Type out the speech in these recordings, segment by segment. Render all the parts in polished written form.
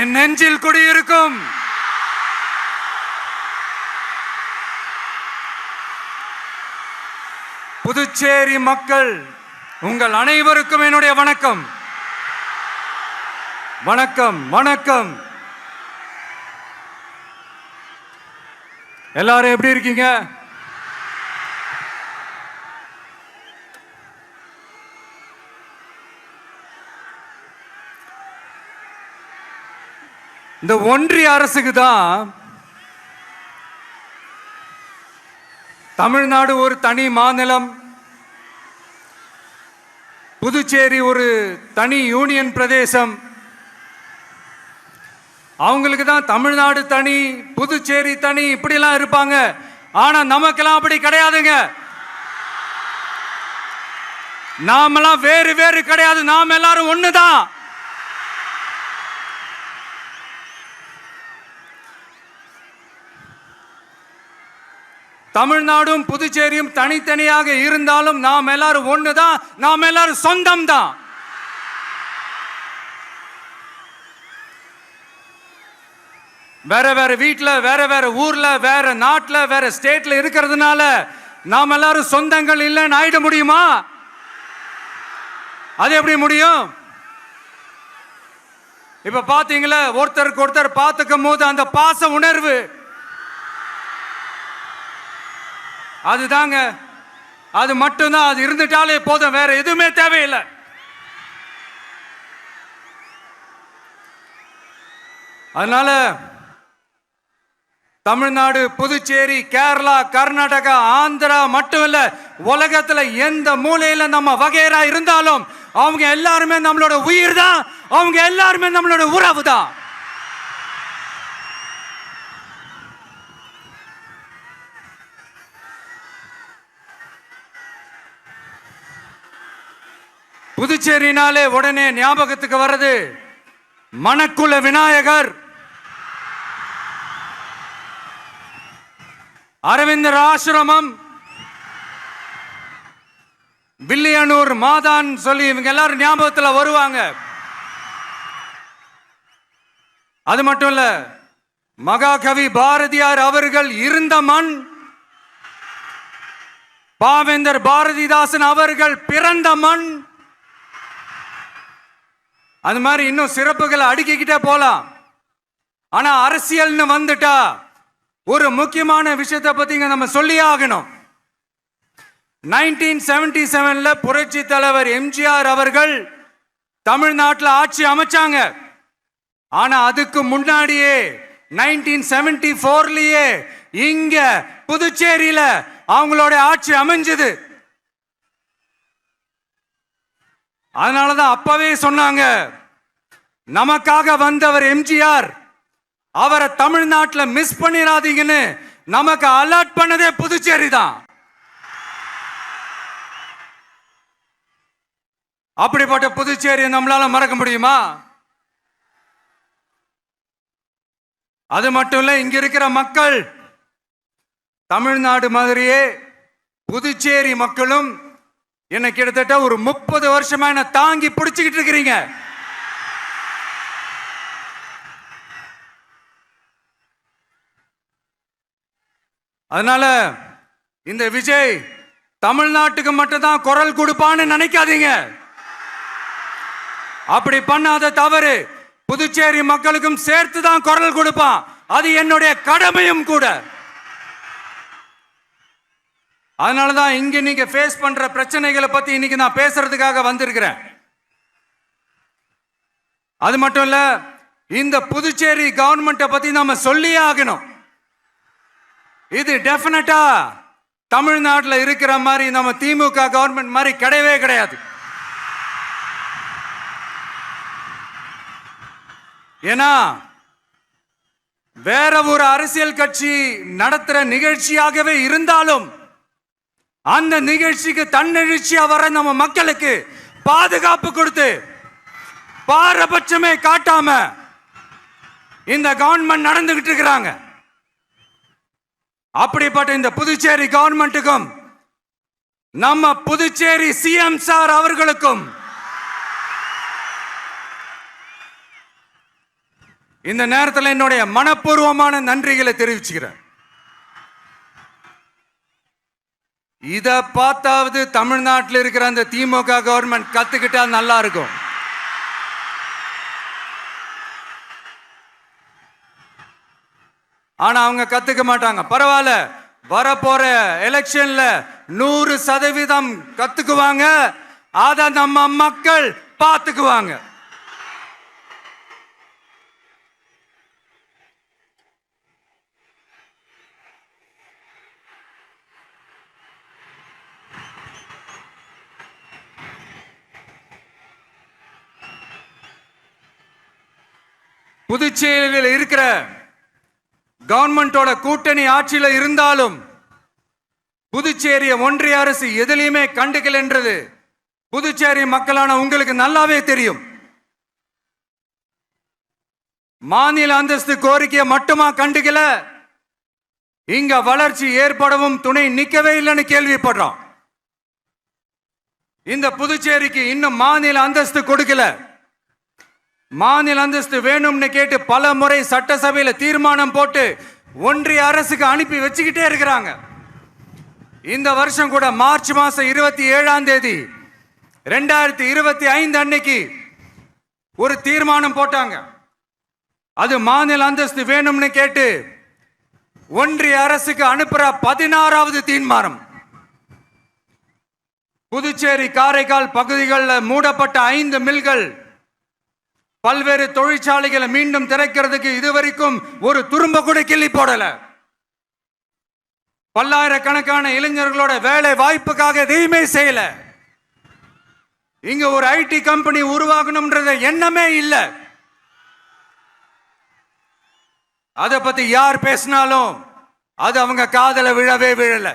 என் நெஞ்சில் குடியிருக்கும் புதுச்சேரி மக்கள் உங்கள் அனைவருக்கும் என்னுடைய வணக்கம். வணக்கம் வணக்கம். எல்லாரும் எப்படி இருக்கீங்க? இந்த ஒன்றிய அரசுக்கு தான் தமிழ்நாடு ஒரு தனி மாநிலம், புதுச்சேரி ஒரு தனி யூனியன் பிரதேசம். அவங்களுக்கு தான் தமிழ்நாடு தனி, புதுச்சேரி தனி, இப்படிலாம் இருப்பாங்க. ஆனா நமக்கெல்லாம் அப்படி கிடையாதுங்க. நாமெல்லாம் வேறு வேறு கிடையாது. நாம் எல்லாரும் ஒண்ணுதான். தமிழ்நாடும் புதுச்சேரியும் தனித்தனியாக இருந்தாலும் நாம் எல்லாரும் ஒண்ணுதான். நாம் எல்லாரும் சொந்தம் தான். வேற வேற வீட்டுல, வேற வேற ஊர்ல, வேற நாட்டுல, வேற ஸ்டேட்ல இருக்கிறதுனால நாம் எல்லாரும் சொந்தங்கள் இல்லைன்னு ஆயிட முடியுமா? அது எப்படி முடியும்? இப்ப பாத்தீங்களா, ஒருத்தருக்கு ஒருத்தர் பார்த்துக்கும் போது அந்த பாச உணர்வு, அதுதாங்க, அது மட்டும்தான். அது இருந்துட்டாலே போதும், வேற எதுவுமே தேவையில்லை. அதனால தமிழ்நாடு, புதுச்சேரி, கேரளா, கர்நாடகா, ஆந்திரா மட்டும் இல்ல, உலகத்துல எந்த மூலையில நம்ம வகைரா இருந்தாலும் அவங்க எல்லாருமே நம்மளோட உயிர் தான். அவங்க எல்லாருமே நம்மளோட உறவு தான். புதுச்சேரினாலே உடனே ஞாபகத்துக்கு வர்றது மணக்குள விநாயகர், அரவிந்தர் ஆசிரமம், வில்லியனூர் மாதான் சொல்லி இவங்க எல்லாரும் ஞாபகத்தில் வருவாங்க. அது மட்டும் இல்ல, மகாகவி பாரதியார் அவர்கள் இருந்த மண், பாவேந்தர் பாரதிதாசன் அவர்கள் பிறந்த மண். அது மாதிரி இன்னும் சிறப்புகளை அடுக்கிக்கிட்டே போலாம். ஆனா அரசியல்னு வந்துட்டா ஒரு முக்கியமான விஷயத்தை பத்தி நம்ம சொல்லியே ஆகணும். 1977ல புரட்சி தலைவர் எம்ஜிஆர் அவர்கள் தமிழ்நாட்டில் ஆட்சி அமைச்சாங்க. ஆனா அதுக்கு முன்னாடியே 1974லயே இங்க புதுச்சேரியில அவங்களோட ஆட்சி அமைஞ்சது. அதனாலதான் அப்பவே சொன்னாங்க, நமக்காக வந்தவர் எம்ஜிஆர், அவரை தமிழ்நாட்டில் மிஸ் பண்ணிடாதீங்கன்னு நமக்கு அலர்ட் பண்ணதே புதுச்சேரி தான். அப்படிப்பட்ட புதுச்சேரியை நம்மளால மறக்க முடியுமா? அது மட்டும் இல்ல, இங்க இருக்கிற மக்கள் தமிழ்நாடு மாதிரியே புதுச்சேரி மக்களும் என்ன கிட்டத்தட்ட ஒரு 30 வருஷமா என்ன தாங்கி பிடிச்சுக்கிட்டு இருக்கிறீங்க. அதனால இந்த விஜய் தமிழ்நாட்டுக்கு மட்டும்தான் குரல் கொடுப்பான்னு நினைக்காதீங்க. அப்படி பண்ணாத தவறு. புதுச்சேரி மக்களுக்கும் சேர்த்து தான் குரல் கொடுப்பான். அது என்னுடைய கடமையும் கூட. அதனாலதான் இங்க நீங்க ஃபேஸ் பண்ற பிரச்சனைகளை பத்தி இன்னைக்கு நான் பேசுறதுக்காக வந்திருக்கிறேன். அது மட்டும் இல்ல, இந்த புதுச்சேரி கவர்மெண்ட்டை பத்தி நாம சொல்லியே ஆகணும். இது டெஃபினட்டா தமிழ்நாட்டில் இருக்கிற மாதிரி நம்ம திமுக கவர்மெண்ட் மாதிரி கிடையவே கிடையாது. ஏன்னா வேற ஒரு அரசியல் கட்சி நடத்துற நிகழ்ச்சியாகவே இருந்தாலும் அந்த நிகழ்ச்சிக்கு தன்னெழுச்சியா வர நம்ம மக்களுக்கு பாதுகாப்பு கொடுத்து பாரபட்சமே காட்டாம இந்த கவர்மெண்ட் நடந்துகிட்டு இருக்கிறாங்க. அப்படிப்பட்ட இந்த புதுச்சேரி கவர்மெண்ட்டுக்கும் நம்ம புதுச்சேரி சிஎம் சார் அவர்களுக்கும் இந்த நேரத்தில் என்னுடைய மனப்பூர்வமான நன்றிகளை தெரிவிச்சுக்கிறேன். இத பார்த்தாவது தமிழ்நாட்டில் இருக்கிற அந்த திமுக கவர்மெண்ட் கத்துக்கிட்டா நல்லா இருக்கும். ஆனா அவங்க கத்துக்க மாட்டாங்க. பரவாயில்ல, வரப்போற எலெக்ஷன்ல 100% கத்துக்குவாங்க. அத நம்ம மக்கள் பார்த்துக்குவாங்க. புதுச்சேரியில் இருக்கிற கவர்மெண்டோட கூட்டணி ஆட்சியில இருந்தாலும் புதுச்சேரிய ஒன்றிய அரசு எதிலையுமே கண்டுக்கல் என்றது புதுச்சேரி மக்களான உங்களுக்கு நல்லாவே தெரியும். மாநில அந்தஸ்து கோரிக்கையை மட்டுமா கண்டுக்கல, இங்க வளர்ச்சி ஏற்படவும் துணை நிக்கவே இல்லைன்னு கேள்விப்படுறோம். இந்த புதுச்சேரிக்கு இன்னும் மாநில அந்தஸ்து கொடுக்கல. மாநில அந்தஸ்து வேணும்னு கேட்டு பல முறை சட்டசபையில தீர்மானம் போட்டு ஒன்றிய அரசுக்கு அனுப்பி வச்சுக்கிட்டே இருக்கிறாங்க. இந்த வருஷம் கூட மார்ச் மாசம் 27ஆம் தேதி 2025 அன்னைக்கு ஒரு தீர்மானம் போட்டாங்க. அது மாநில அந்தஸ்து வேணும்னு கேட்டு ஒன்றிய அரசுக்கு அனுப்புற 16வது தீர்மானம். புதுச்சேரி காரைக்கால் பகுதிகளில் மூடப்பட்ட 5 மில்கள், பல்வேறு தொழிற்சாலைகளை மீண்டும் திறக்கிறதுக்கு இதுவரைக்கும் ஒரு துரும்ப கூட கிள்ளி போடல. பல்லாயிரக்கணக்கான இளைஞர்களோட வேலை வாய்ப்புக்காக எதையுமே செய்யல. இங்க ஒரு ஐடி கம்பெனி உருவாகணும்ன்ற எண்ணமே இல்லை. அதை பத்தி யார் பேசினாலும் அது அவங்க காதல விழவே விழல.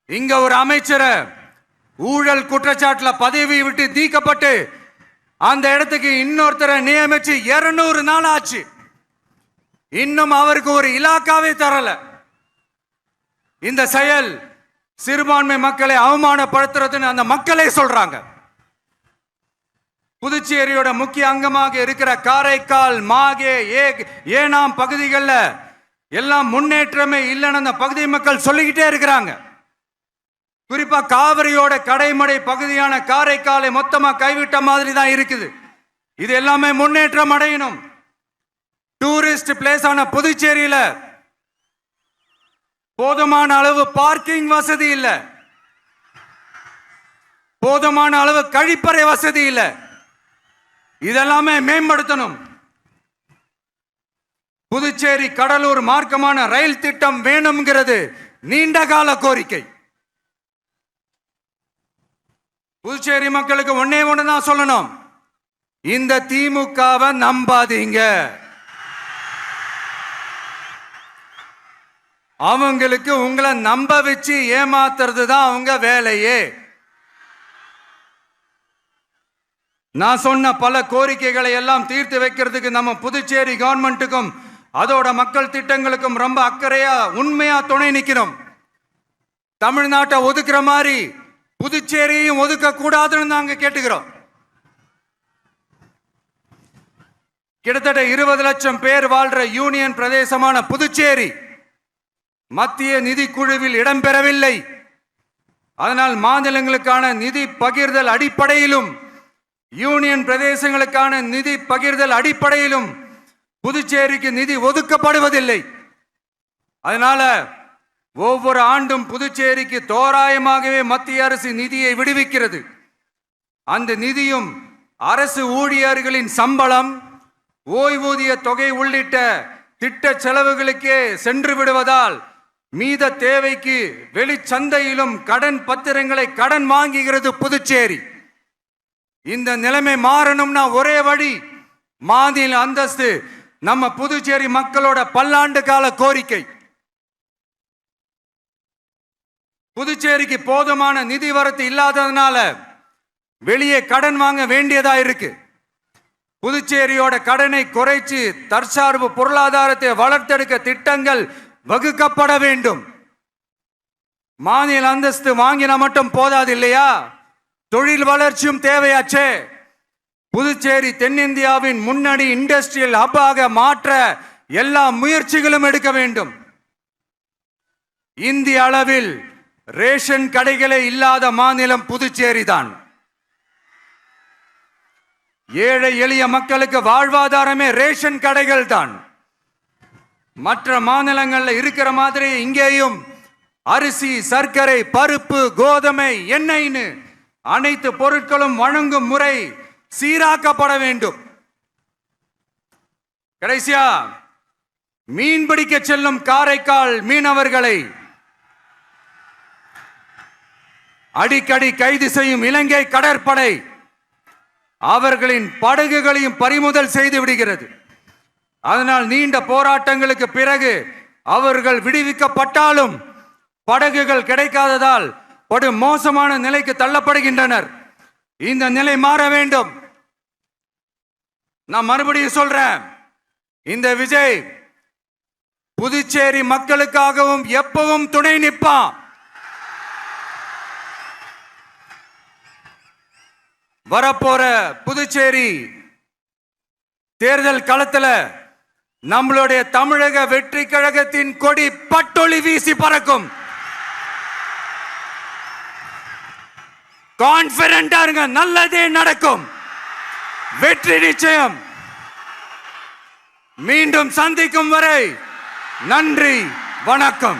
இங்க ஒரு அமைச்சரை ஊழல் குற்றச்சாட்டுல பதவி விட்டு நீக்கப்பட்டு அந்த இடத்துக்கு இன்னொருத்தரை நியமிச்சு 200 நாள் ஆச்சு. இன்னும் அவருக்கு ஒரு இலாக்காவே தரல. இந்த செயல் சிறுபான்மை மக்களை அவமானப்படுத்துறதுன்னு அந்த மக்களே சொல்றாங்க. புதுச்சேரியோட முக்கிய அங்கமாக இருக்கிற காரைக்கால், மாகே, ஏனாம் பகுதிகளில் எல்லாம் முன்னேற்றமே இல்லைன்னு அந்த பகுதி மக்கள் சொல்லிக்கிட்டே இருக்கிறாங்க. குறிப்பா காவிரியோட கடைமடை பகுதியான காரைக்காலை மொத்தமா கைவிட்ட மாதிரி தான் இருக்குது. இது எல்லாமே முன்னேற்றம் அடையணும். டூரிஸ்ட் பிளேஸ் ஆன புதுச்சேரியில போதுமான அளவு பார்க்கிங் வசதி இல்ல, போதுமான அளவு கழிப்பறை வசதி இல்ல. இதெல்லாமே மேம்படுத்தணும். புதுச்சேரி கடலூர் மார்க்கமான ரயில் திட்டம் வேணும்ங்கிறது நீண்ட கால கோரிக்கை. புதுச்சேரி மக்களுக்கு ஒன்னே ஒண்ணுதான் சொல்லணும், இந்த திமுகவை நம்பாதீங்க. அவங்களுக்கு உங்களை நம்ப வச்சு ஏமாத்துறது தான் அவங்க வேலையே. நான் சொன்ன பல கோரிக்கைகளை எல்லாம் தீர்த்து வைக்கிறதுக்கு நம்ம புதுச்சேரி கவர்மெண்ட்டுக்கும் அதோட மக்கள் திட்டங்களுக்கும் ரொம்ப அக்கறையா உண்மையா துணை நிற்கணும். தமிழ்நாட்டை ஒதுக்குற மாதிரி புதுச்சேரியும் ஒதுக்க கூடாதுன்னு நாங்க கேட்டுக்கிறோம். கிட்டத்தட்ட 20 லட்சம் பேர் வாழ்ற யூனியன் பிரதேசமான புதுச்சேரி மத்திய நிதி குழுவில் இடம்பெறவில்லை. அதனால் மாநிலங்களுக்கான நிதி பகிர்தல் அடிப்படையிலும் யூனியன் பிரதேசங்களுக்கான நிதி பகிர்தல் அடிப்படையிலும் புதுச்சேரிக்கு நிதி ஒதுக்கப்படுவதில்லை. அதனால ஒவ்வொரு ஆண்டும் புதுச்சேரிக்கு தோராயமாகவே மத்திய அரசு நிதியை விடுவிக்கிறது. அந்த நிதியும் அரசு ஊழியர்களின் சம்பளம், ஓய்வூதிய தொகை உள்ளிட்ட திட்ட செலவுகளுக்கே சென்று விடுவதால் மீத தேவைக்கு வெளிச்சந்தையிலும் கடன் பத்திரங்களை கடன் வாங்குகிறது புதுச்சேரி. இந்த நிலைமை மாறணும்னா ஒரே வழி, மாநில அந்தஸ்து நம்ம புதுச்சேரி மக்களோட பல்லாண்டு கால கோரிக்கை. புதுச்சேரிக்கு போதுமான நிதி வரத்து இல்லாததுனால வெளியே கடன் வாங்க வேண்டியதா இருக்கு. புதுச்சேரியோட கடனை குறைச்சு தற்சார்பு பொருளாதாரத்தை வளர்த்தெடுக்க திட்டங்கள் வகுக்கப்பட வேண்டும். மாநில அந்தஸ்து வாங்கினா மட்டும் போதாது இல்லையா, தொழில் வளர்ச்சியும் தேவையாச்சே. புதுச்சேரி தென்னிந்தியாவின் முன்னணி இண்டஸ்ட்ரியல் ஹப்பாக மாற்ற எல்லா முயற்சிகளும் எடுக்க வேண்டும். இந்திய அளவில் ரேஷன் கடைகளே இல்லாத மாநிலம் புதுச்சேரி தான். ஏழை எளிய மக்களுக்கு வாழ்வாதாரமே ரேஷன் கடைகள் தான். மற்ற மாநிலங்களில் இருக்கிற மாதிரி இங்கேயும் அரிசி, சர்க்கரை, பருப்பு, கோதுமை, எண்ணெய்னு அனைத்து பொருட்களும் வழங்கும் முறை சீராக்கப்பட வேண்டும். கடைசியா மீன் பிடிக்க செல்லும் காரைக்கால் மீனவர்களை அடிக்கடி கைது செய்யும் இலங்கை கடற்படை அவர்களின் படகுகளையும் பறிமுதல் செய்து விடுகிறது. அதனால் நீண்ட போராட்டங்களுக்கு பிறகு அவர்கள் விடுவிக்கப்பட்டாலும் படகுகள் கிடைக்காததால் படு மோசமான நிலைக்கு தள்ளப்படுகின்றனர். இந்த நிலை மாற வேண்டும். நான் மறுபடியும் சொல்றேன், இந்த விஜய் புதுச்சேரி மக்களுக்காகவும் எப்பவும் துணை நிற்பான். வரப்போற புதுச்சேரி தேர்தல் களத்துல நம்மளுடைய தமிழக வெற்றி கழகத்தின் கொடி பட்டொளி வீசி பறக்கும். கான்பிடென்டா இருங்க, நல்லதே நடக்கும். வெற்றி நிச்சயம். மீண்டும் சந்திக்கும் வரை நன்றி, வணக்கம்.